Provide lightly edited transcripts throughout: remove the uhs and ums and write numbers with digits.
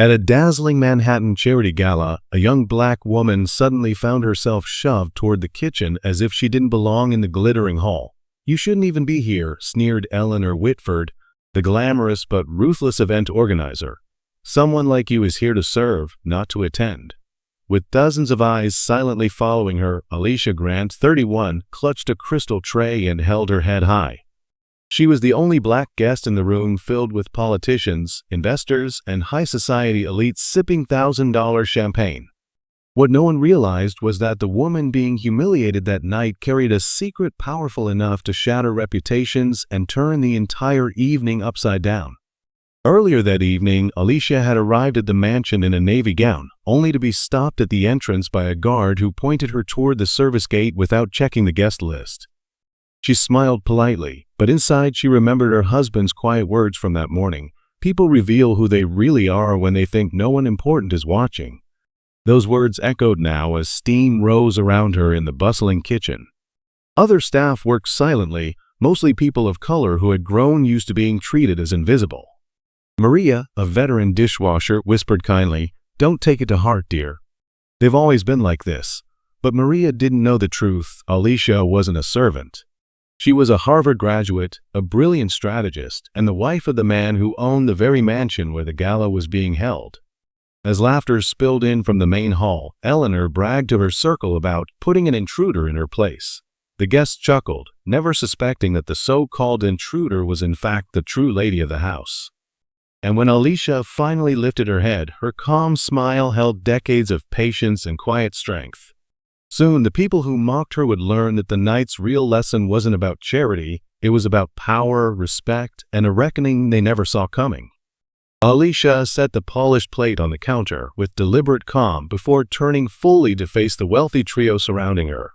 At a dazzling Manhattan charity gala, a young black woman suddenly found herself shoved toward the kitchen as if she didn't belong in the glittering hall. "You shouldn't even be here," sneered Eleanor Whitford, the glamorous but ruthless event organizer. "Someone like you is here to serve, not to attend." With dozens of eyes silently following her, Alicia Grant, 31, clutched a crystal tray and held her head high. She was the only black guest in the room filled with politicians, investors, and high society elites sipping $1,000 champagne. What no one realized was that the woman being humiliated that night carried a secret powerful enough to shatter reputations and turn the entire evening upside down. Earlier that evening, Alicia had arrived at the mansion in a navy gown, only to be stopped at the entrance by a guard who pointed her toward the service gate without checking the guest list. She smiled politely, but inside she remembered her husband's quiet words from that morning. "People reveal who they really are when they think no one important is watching." Those words echoed now as steam rose around her in the bustling kitchen. Other staff worked silently, mostly people of color who had grown used to being treated as invisible. Maria, a veteran dishwasher, whispered kindly, "Don't take it to heart, dear. They've always been like this." But Maria didn't know the truth. Alicia wasn't a servant. She was a Harvard graduate, a brilliant strategist, and the wife of the man who owned the very mansion where the gala was being held. As laughter spilled in from the main hall, Eleanor bragged to her circle about putting an intruder in her place. The guests chuckled, never suspecting that the so-called intruder was in fact the true lady of the house. And when Alicia finally lifted her head, her calm smile held decades of patience and quiet strength. Soon, the people who mocked her would learn that the night's real lesson wasn't about charity, it was about power, respect, and a reckoning they never saw coming. Alicia set the polished plate on the counter with deliberate calm before turning fully to face the wealthy trio surrounding her.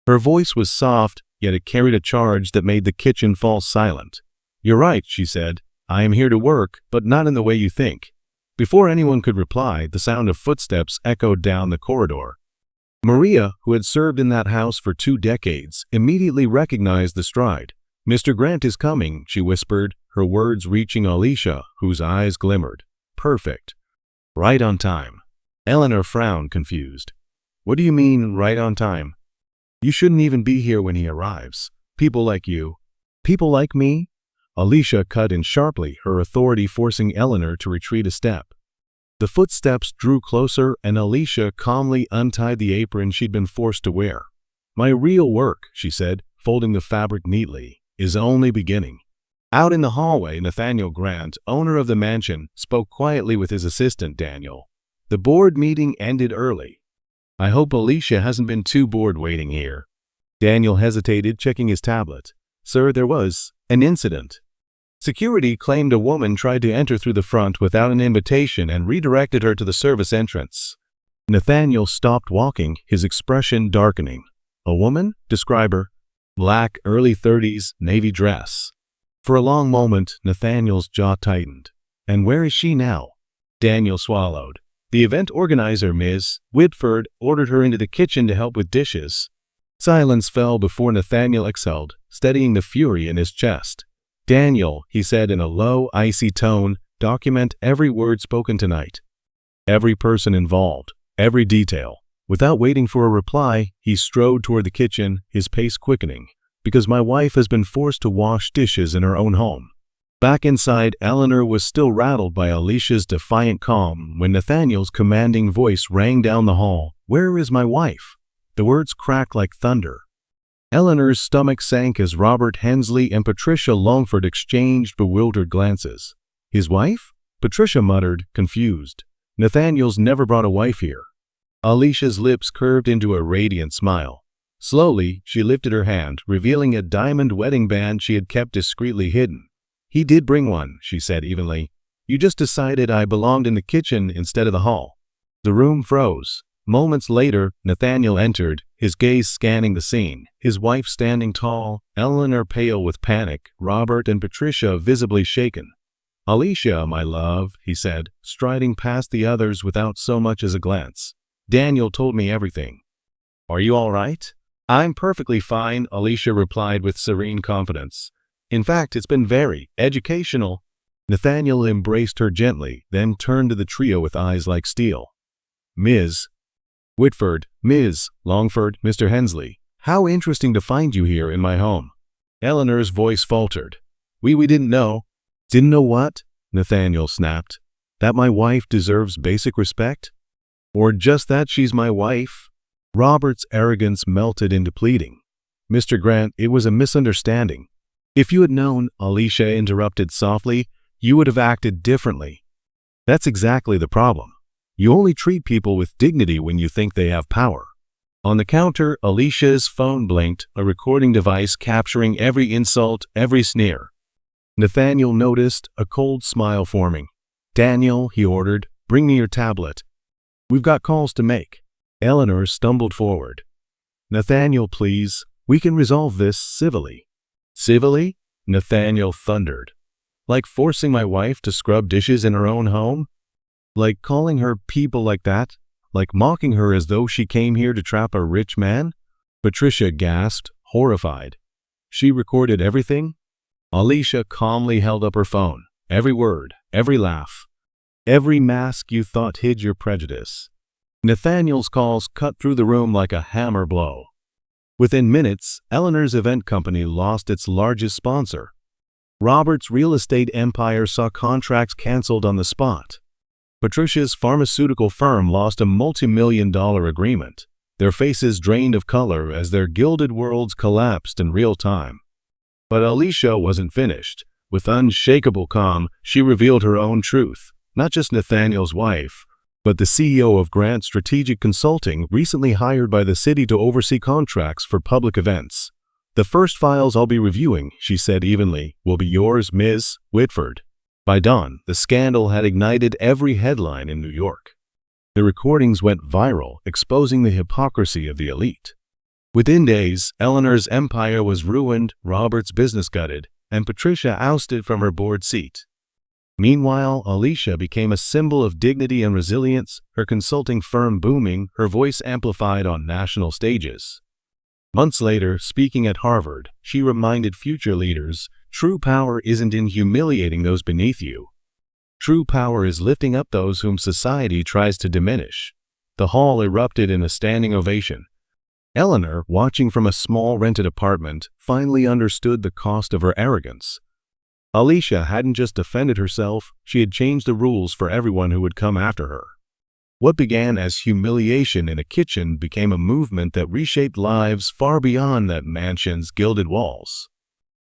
Her voice was soft, yet it carried a charge that made the kitchen fall silent. "You're right," she said. "I am here to work, but not in the way you think." Before anyone could reply, the sound of footsteps echoed down the corridor. Maria, who had served in that house for 2 decades, immediately recognized the stride. "Mr. Grant is coming," she whispered, her words reaching Alicia, whose eyes glimmered. "Perfect. Right on time." Eleanor frowned, confused. "What do you mean, right on time? You shouldn't even be here when he arrives. People like you." "People like me?" Alicia cut in sharply, her authority forcing Eleanor to retreat a step. The footsteps drew closer, and Alicia calmly untied the apron she'd been forced to wear. "My real work," she said, folding the fabric neatly, "is only beginning." Out in the hallway, Nathaniel Grant, owner of the mansion, spoke quietly with his assistant, Daniel. The board meeting ended early. "I hope Alicia hasn't been too bored waiting here." Daniel hesitated, checking his tablet. "Sir, there was an incident. Security claimed a woman tried to enter through the front without an invitation and redirected her to the service entrance." Nathaniel stopped walking, his expression darkening. "A woman? Describe her." "Black, early 30s, navy dress." For a long moment, Nathaniel's jaw tightened. "And where is she now?" Daniel swallowed. "The event organizer, Ms. Whitford, ordered her into the kitchen to help with dishes." Silence fell before Nathaniel exhaled, steadying the fury in his chest. "Daniel," he said in a low, icy tone, "document every word spoken tonight. Every person involved, every detail." Without waiting for a reply, he strode toward the kitchen, his pace quickening. "Because my wife has been forced to wash dishes in her own home." Back inside, Eleanor was still rattled by Alicia's defiant calm when Nathaniel's commanding voice rang down the hall. "Where is my wife?" The words cracked like thunder. Eleanor's stomach sank as Robert Hensley and Patricia Longford exchanged bewildered glances. "His wife?" Patricia muttered, confused. "Nathaniel's never brought a wife here." Alicia's lips curved into a radiant smile. Slowly, she lifted her hand, revealing a diamond wedding band she had kept discreetly hidden. "He did bring one," she said evenly. "You just decided I belonged in the kitchen instead of the hall." The room froze. Moments later, Nathaniel entered, his gaze scanning the scene, his wife standing tall, Eleanor pale with panic, Robert and Patricia visibly shaken. "Alicia, my love," he said, striding past the others without so much as a glance. "Daniel told me everything. Are you all right?" "I'm perfectly fine," Alicia replied with serene confidence. "In fact, it's been very educational." Nathaniel embraced her gently, then turned to the trio with eyes like steel. Ms. Whitford, Ms. Longford, Mr. Hensley, how interesting to find you here in my home. Eleanor's voice faltered. We didn't know. Didn't know what? Nathaniel snapped. That my wife deserves basic respect? Or just that she's my wife? Robert's arrogance melted into pleading. Mr. Grant, it was a misunderstanding. If you had known, Alicia interrupted softly, you would have acted differently. That's exactly the problem. You only treat people with dignity when you think they have power. On the counter, Alicia's phone blinked, a recording device capturing every insult, every sneer. Nathaniel noticed, a cold smile forming. Daniel, he ordered, bring me your tablet. We've got calls to make. Eleanor stumbled forward. Nathaniel, please, we can resolve this civilly. Civilly? Nathaniel thundered. Like forcing my wife to scrub dishes in her own home? Like calling her people like that? Like mocking her as though she came here to trap a rich man? Patricia gasped, horrified. She recorded everything? Alicia calmly held up her phone. Every word, every laugh, every mask you thought hid your prejudice. Nathaniel's calls cut through the room like a hammer blow. Within minutes, Eleanor's event company lost its largest sponsor. Robert's real estate empire saw contracts canceled on the spot. Patricia's pharmaceutical firm lost a multi-million-dollar agreement, their faces drained of color as their gilded worlds collapsed in real time. But Alicia wasn't finished. With unshakable calm, she revealed her own truth, not just Nathaniel's wife, but the CEO of Grant Strategic Consulting, recently hired by the city to oversee contracts for public events. The first files I'll be reviewing, she said evenly, will be yours, Ms. Whitford. By dawn, the scandal had ignited every headline in New York. The recordings went viral, exposing the hypocrisy of the elite. Within days, Eleanor's empire was ruined, Robert's business gutted, and Patricia ousted from her board seat. Meanwhile, Alicia became a symbol of dignity and resilience, her consulting firm booming, her voice amplified on national stages. Months later, speaking at Harvard, she reminded future leaders, true power isn't in humiliating those beneath you. True power is lifting up those whom society tries to diminish. The hall erupted in a standing ovation. Eleanor, watching from a small rented apartment, finally understood the cost of her arrogance. Alicia hadn't just defended herself, she had changed the rules for everyone who would come after her. What began as humiliation in a kitchen became a movement that reshaped lives far beyond that mansion's gilded walls.